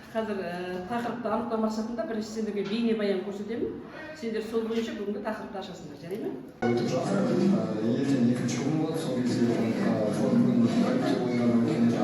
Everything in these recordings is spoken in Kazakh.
Қазір тақырыпты анықтау мақсатында бірінші сендерге бейне баян көрсетемін. Сендер сол бойынша бүгінгі тақырыпты ашасыңдар, жарай ма? Өтіп жатыр. Ертең екінші күн болады. Сол кезде форум күнінің ойындары өткенде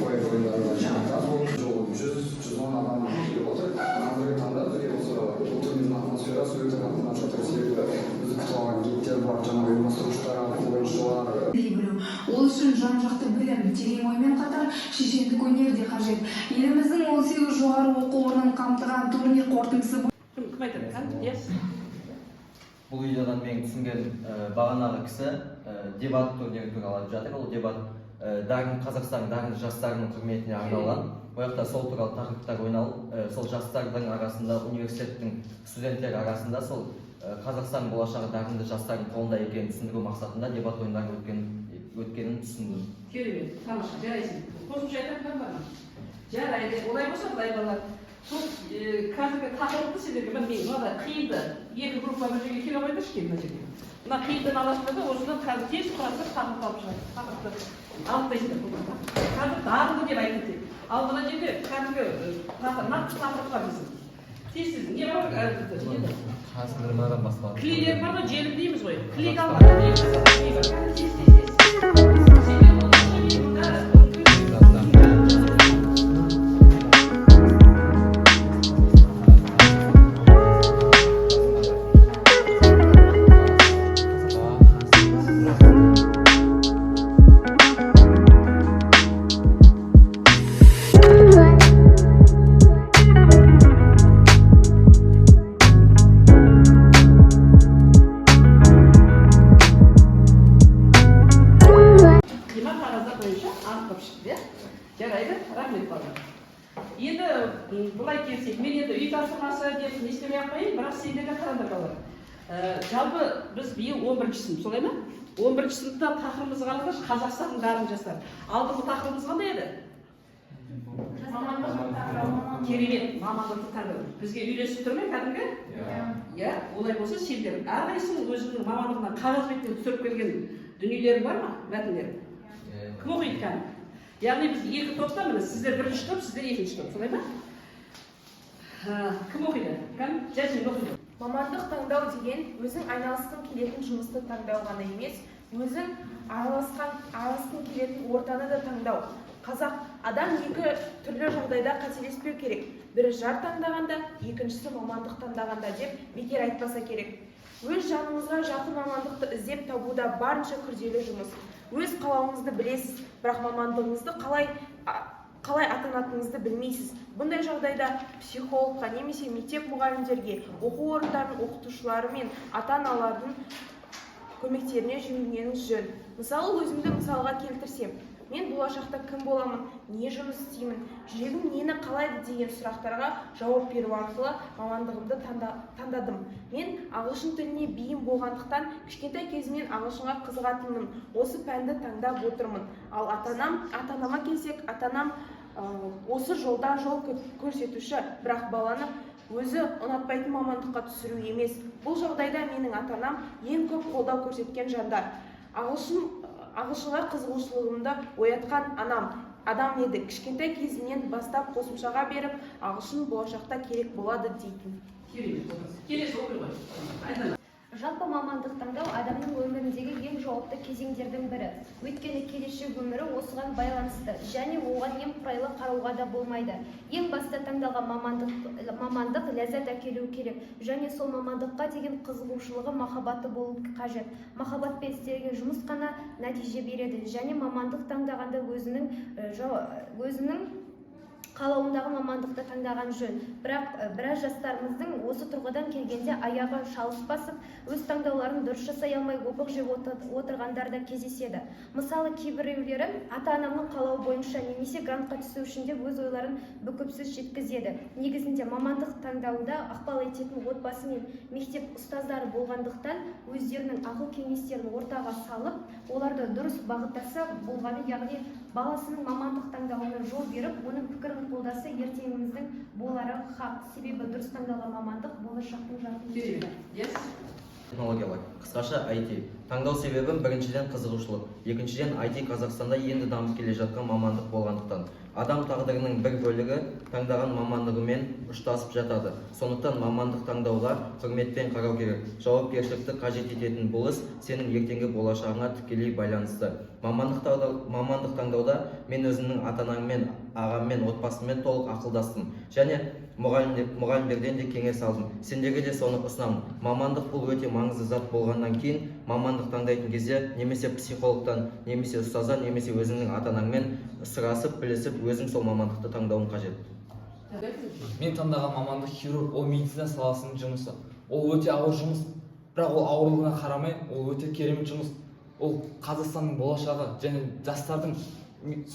поэт ойындарына жиналады. Жол 100-110 адам келіп отыр. Қазіргі таңда бізде осы турнирдің атмосферасы өте қатты ұнап жатыр. Себебі бізді күтіп алған гидтер бар, жаңағы ұйымдастырушылар, ойыншылар. Ол үшін жан-жақты білім, терең оймен қатар шешендік өнер де қажет. Еліміздің 18 жоғары оқу орнын қамтыған турнир қорытындысы. Кім айтады? Бұл видеодан мен түсінген бағанағы кісі дебат турнирі туралы айтып жатыр. Ол дебат Қазақстан дарынды жастарының құрметіне арналған. Бұл жақта сол туралы тақырыптар ойналып, сол жастардың арасында, университеттің студенттері арасында сол Қазақстан болашағы дарынды жастардың қолында екенін түсіндіру мақсатында дебат ойындары өткенін түсіндім. Керемет, тамаша, жарайсың. Қосымша айтатындар бар ма? Жарайды, олай болса былай балалар. Сол қазіргі тақырыпты сендерге мен мынада қиынды екі группа бір жерге келе қойдыршы кейін мына жерге. Мына қиындыны аласыңдар да осыдан қазір тез құрасыр тақырып алып шығады. Тақырыпты алып тастайсыңдар. Қазір дарынды деп айтып тек. Ал мына жерде қазіргі нақты тақырып бар біздің. Тез не бар? Қазірмадан басталады. Клейлер бар ма? Желім дейміз ғой. Клейді алып. Жарайды, рахмет балалар. Енді былай келсек, мен енді үй тапсырмасы деп не істемей ақ қояйын, бірақ сендерге қараңдар балалар. Жалпы біз биыл 11-ші сынып, солай ма? 11-ші сыныпта тақырыбымыз қалды, Қазақстан дарынды жастар. Алдыңғы тақырыбымыз қандай еді? Керемет, мамандықты таңдау. Бізге үйлесіп тұр ма кәдімгі? Иә, олай болса сендер әрқайсының өзінің мамандығынан қағаз бетінен түсіріп келген дүниелері бар ма? Мәтіндері? Кім оқиды кәдімгі? Яғни біз екі топта міне, сіздер бірінші топ, сіздер екінші топ, солай ма? Кім оқиды? Кім? Жәсін оқиды. Мамандық таңдау деген өзің айналысқың келетін жұмысты таңдау ғана емес, өзің араласқың келетін ортаны да таңдау. Қазақ адам екі түрлі жағдайда қателеспеу керек. Бірі жар таңдағанда, екіншісі мамандық таңдағанда деп бекер айтпаса керек. Өз жаныңызға жақын мамандықты іздеп табуда барынша күрделі жұмыс. Өз қалауыңызды білесіз, бірақ мамандығыңызды қалай атанатыныңызды білмейсіз. Бұндай жағдайда психологқа немесе мектеп мұғалімдерге, оқу орындарының оқытушылары мен ата-аналардың көмектеріне жүгінгеніңіз жөн. Мысалы, өзімді мысалға келтірсем, мен болашақта кім боламын, не жұмыс істеймін, жүрегім нені қалайды деген сұрақтарға жауап беру арқылы мамандығымды таңдадым. Мен ағылшын тіліне бейім болғандықтан кішкентай кезімнен ағылшынға қызығатынмын. Осы пәнді таңдап отырмын. Ал ата-анама келсек, ата-анам осы жолдан жол көрсетуші, бірақ баланы өзі ұнатпайтын мамандыққа түсіру емес. Бұл жағдайда менің ата-анам ең көп қолдау көрсеткен жандар. Ағылшынға қызығушылығымды оятқан адам еді. Кішкентай кезінен бастап қосымшаға беріп, ағылшын болашақта керек болады дейтін. Келесі оқи ғой. Жалпы мамандық таңдау адамның өміріндегі ең жауапты кезеңдердің бірі. Өйткені келешек өмірі осыған байланысты және оған немқұрайлы қарауға да болмайды. Ең басты таңдалған мамандық ләззат әкелу керек және сол мамандыққа деген қызығушылығы махаббаты болу қажет. Махаббатпен істелген жұмыс қана нәтиже береді және мамандық таңдағанда өзінің қалауындағы мамандықты таңдаған жөн. Бірақ біраз жастарымыздың осы тұрғыдан келгенде аяғы шалыс басып, өз таңдауларын дұрыс жасай алмай опық жеп отырғандар да кездеседі. Мысалы, кейбіреулері ата-анамның қалауы бойынша немесе грантқа түсу үшін де өз ойларын бүкіпсіз жеткізеді. Негізінде мамандық таңдауында ықпал ететін отбасы мен мектеп ұстаздары болғандықтан өздерінің ақыл кеңестерін ортаға салып, оларды дұрыс бағыттаса болғаны, яғни баласының мамандық таңдауына жол беріп, оның пікірін қолдаса ертеңіміздің болары хақ. Себебі дұрыс таңдалған мамандық болашақтың жарқын технологиялар, қысқаша IT. Таңдау себебім біріншіден қызығушылық, екіншіден IT Қазақстанда енді дамып келе жатқан мамандық болғандықтан. Адам тағдырының бір бөлігі таңдаған мамандығымен ұштасып жатады. Сондықтан мамандық таңдауға құрметпен қарау керек. Жауапкершілікті қажет ететін бұл іс сенің ертеңгі болашағыңа тікелей байланысты. Мамандық таңдауда мен өзімнің ата-анаммен, ағаммен, отбасыммен толық ақылдастым және мұғалімдерден де кеңес алдым. Сендерге де соны ұсынамын. Мамандық бұл өте маңызды зат болғаннан кейін мамандық таңдайтын кезде немесе психологтан, немесе ұстаздан, немесе өзіңнің ата-анаңмен сұрасып, білісіп, өзің сол мамандықты таңдауың қажет. Мен таңдаған мамандық хирург, ол медицина саласының жұмысы. Ол өте ауыр жұмыс, бірақ ол ауырлығына қарамай, ол өте керемет жұмыс. Ол Қазақстанның болашағы және жастардың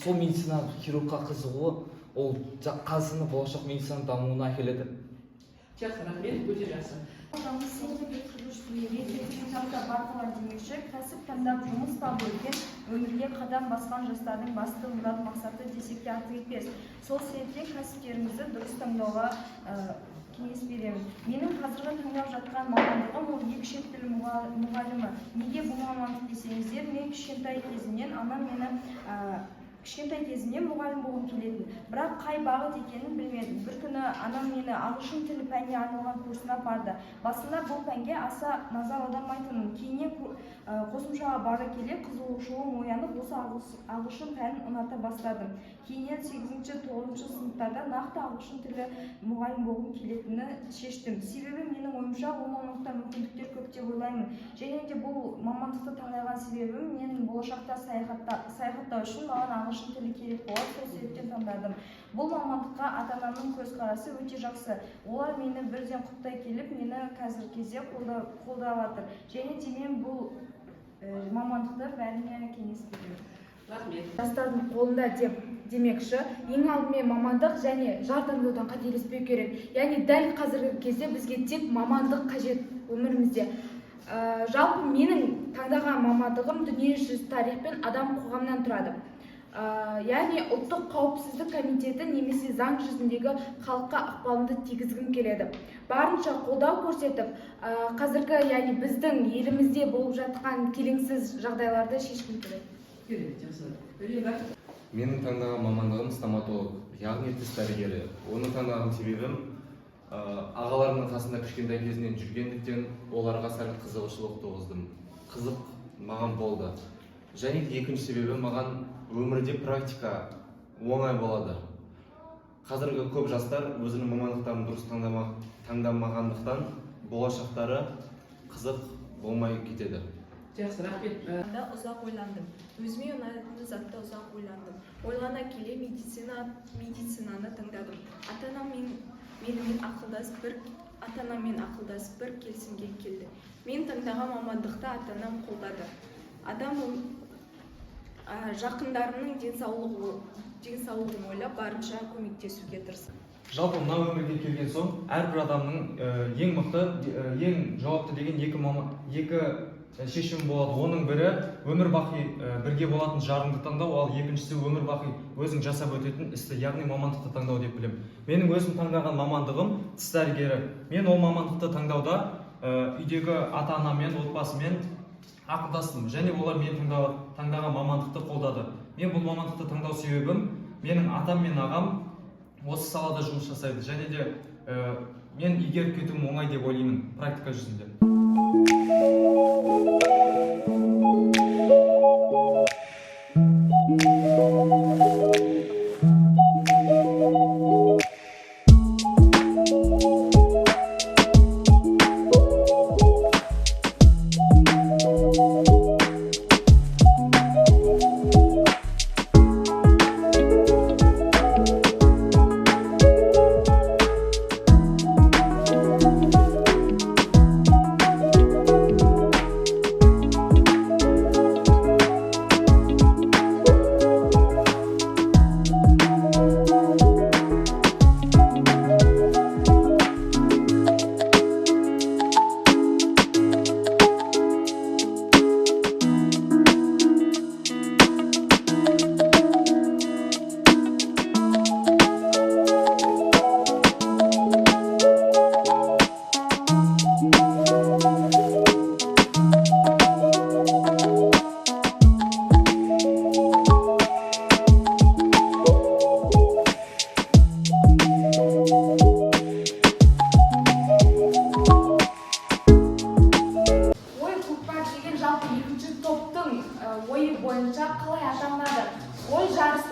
сол медицина хирургқа қызығуы, ол Қазақстанның болашақ медицина дамуына әкеледі. Жақсы, рахмет, өте жақсы. Бартылар демекші, кәсіп таңдап жұмыс табу екен, өмірге қадам басқан жастардың басты мұрат мақсаты десек те артық етпес. Сол себептен кәсіптеріңізді дұрыс таңдауға кеңес беремін. Менің қазіргі таңдап жатқан мамандығым ол екі шет тілі мұғалімі. Неге бұл мамандық десеңіздер, мен кішкентай кезімнен мұғалім болғым келетін. Бірақ қай бағыт екенін білмедім. Bir күні анам мені ағылшын тілі пәніне арналған курсына апарды. Басында бұл пәнге аса назар аудармайтынмын. Кейіннен қосымшаға бара келе қызығушылығым оянып, осы ағылшын пәнін ұната бастадым. Кейіннен 8-9 сыныптарда нақты ағылшын тілі мұғалім болғым келетіні шештім. Себебі менің ойымша ол мамандықта мүмкіндіктер көп деп ойлаймын. Және де бұл мамандықты таңдаған себебім мен болашақта саяхаттау үшін маған ағылшын тілі керек болады, сол себептен таңдадым. Бұл мамандыққа ата-анамның көзқарасы өте жақсы. Олар мені бірден құптай келіп, мені қазіргі кезде қолдап жатыр. Және де мен бұл мамандықты бәріне кеңес беремін. Рахмет. Жастардың қолында демекші, ең алдымен мамандық және жар таңдаудан қателеспеу керек. Яғни дәл қазіргі кезде бізге тек мамандық қажет өмірімізде. Жалпы менің таңдаған мамандығым дүниежүзілік тарих пен адам қоғамынан тұрады. Яғни ұлттық қауіпсіздік комитеті немесе заң жүзіндегі халыққа ықпалымды тигізгім келеді. Барынша қолдау көрсетіп, қазіргі яғни біздің елімізде болып жатқан келеңсіз жағдайларды шешкім келеді. Менің таңдаған мамандығым стоматолог, яғни тіс дәрігері. Оны таңдаған себебім ағаларымның қасында кішкентай кезінен жүргендіктен оларға сәл қызығушылық туғыздым. Қызық маған болды. Және екінші себебі маған өмірде практика оңай болады. Қазіргі көп жастар өзінің мамандықтарын дұрыс таңдамағандықтан болашақтары қызық болмай кетеді. Жақсы, рахмет. Ұзақ ойландым. Өзіме ұнайтын затты ұзақ ойландым. Ойлана келе медицинаны таңдадым. Атанаммен ақылдасып бір келісімге келді. Мен таңдаған мамандықты атанам қолдады. Адам жақындарының денсаулығын ойлап барынша көмектесуге тырысты. Жалпы мына өмірге келген соң әрбір адамның ең мықты, ең жауапты деген екі шешім болады. Оның бірі өмір бақи бірге болатын жарыңды таңдау, ал екіншісі өмір бақи өзің жасап өтетін істі, яғни мамандықты таңдау деп білемін. Менің өзім таңдаған мамандығым тіс дәрігері. Мен ол мамандықты таңдауда үйдегі ата-анаммен, отбасымен ақылдастым және олар мен таңдаған мамандықты қолдады. Мен бұл мамандықты таңдау себебім менің атам мен ағам осы салада жұмыс жасайды және де мен игеріп кетуім оңай деп ойлаймын практика жүзінде.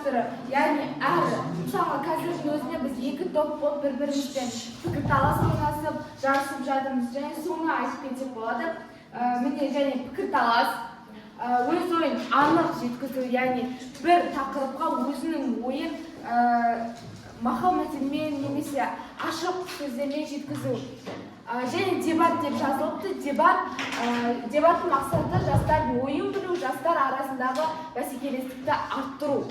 авторы, яғни мысалы қазірдің өзінде біз екі топ болып бір-бірімізбен пікірталас ойнасып, жарысып жатырмыз. Және соны айтып кетсек болады. Міне және пікірталас, өз ойын анық жеткізу, яғни бір тақырыпқа өзінің ойын мақал мәтелмен немесе ашық сөздермен жеткізу. Және дебат деп жазылыпты. Дебаттың мақсаты жастардың ойын білу, жастар арасындағы бәсекелестікті арттыру.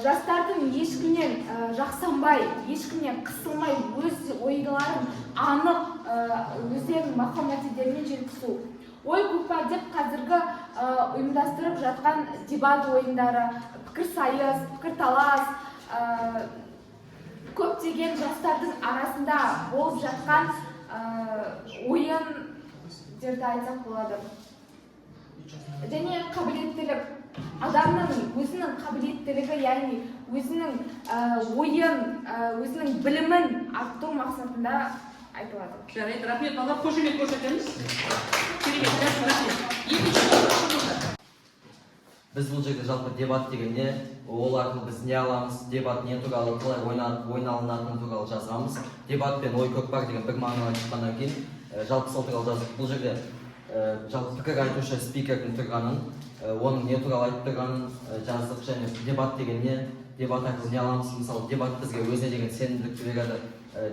Жастардың ешкімнен жақсанбай, ешкімнен қысылмай, өз ойларын анық өздерінің мақал мәтелдерімен жеткізу. Ой көкпар деп қазіргі ұйымдастырып жатқан дебат ойындары, пікірсайыс, пікірталас, көптеген жастардың арасында болып жатқан ойындерді айтсақ болады. Және қабілеттілік, адамның өзінің қабілеттілігі, яғни өзінің ойын, өзінің білімін арттыру мақсатында айтылады. Жарайды, рахмет, балалар, қошемет көрсетеміз. Керемет, рахмет. Біз бұл жерде жалпы дебат дегенде, ол арқылы біз не аламыз, дебат не туралы, қалай ойналынатыны туралы жазғанбыз. Дебат пен ой көкпар деген бір мағынаны шыққаннан кейін, жалпы сол туралы жаздық. Бұл жерде жалпы пікір айтушы спикердің тұрғанын, оның не туралы айтып тұрғанын жаздық. Және дебат деген не, дебат арқылы не аламыз. Мысалы, дебат бізге өзіне деген сенімділікті береді.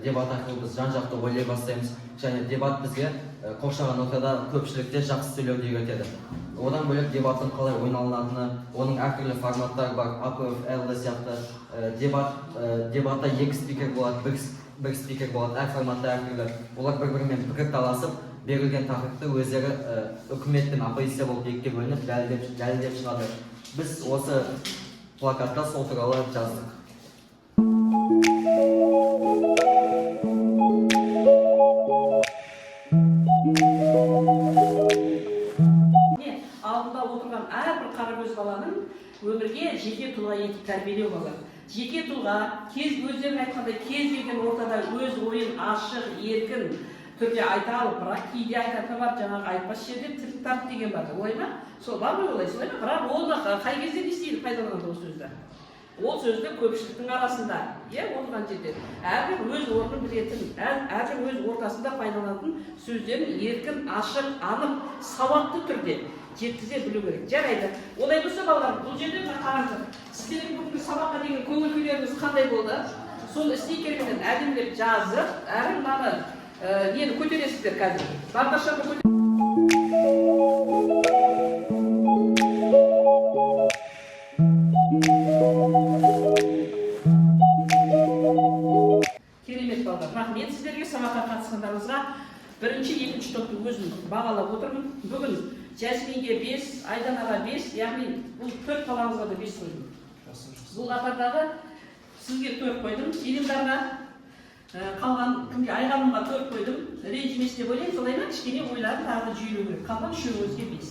Дебат арқылы біз жан-жақты ойлай бастаймыз. Және дебат бізге қоршаған ортада көпшілікте жақсы сөйлеуді үйретеді. Одан бөлек дебаттың қалай ойналынатыны, оның әртүрлі форматтары бар, АПФ, ЛД сияқты. Дебатта екі спикер болады, бір спикер болады, әр форматта әртүрлі. Олар бір-бірімен пікір таласып, берілген тақырыпты өздері үкімет пен оппозиция болып екіге бөлініп дәлелдеп шығады. Біз осы плакатта сол туралы жаздық. Алдында отырған әрбір қарагөз баланың өмірге жеке тұлға етіп тәрбиелеу болады. Жеке тұлға өздерің айтқандай кез келген ортада өз ойын ашық, еркін түрде айта алып, бірақ кейде айтатыны бар, жаңағы айтпас жерде тіл тарт деген бар. Олай ма? Сол бар ғой, олай, солай ма? Бірақ оны қай кезде не істейді пайдаланады ол сөзді? Ол сөзді көпшіліктің арасында, отырған жерде әрбір өз орнын білетін, әрбір өз ортасында пайдаланатын сөздерін еркін, ашық, анық, сауатты түрде жеткізе білу керек. Жарайды. Олай болса балалар, бұл жерде қараңыздар. Сіздердің бүгінгі сабаққа деген көңіл күйлеріңіз қандай болды? Сол стикермен әдемілеп жазып, әрі мынаны нені көтересіздер қазір. Бағдаршамды көтересіздер. Керемет балдар. Рахмет сіздерге сабаққа қатысқандарыңызға. Бірінші, екінші топты өзім бағалап отырмын. Бүгін Жәсминге 5, Айданаға 5, яғни бұл 4 балаңызға да 5 қойдым. Бұл қатардағы сізге 4 қойдым, Елімдарға қалған кімге Айғанымға 4 қойдым. Ренжімес деп ойлаймын, солай ма? Кішкене ойларын тағы жүйелеу керек. Қалған үшеуіңізге 5.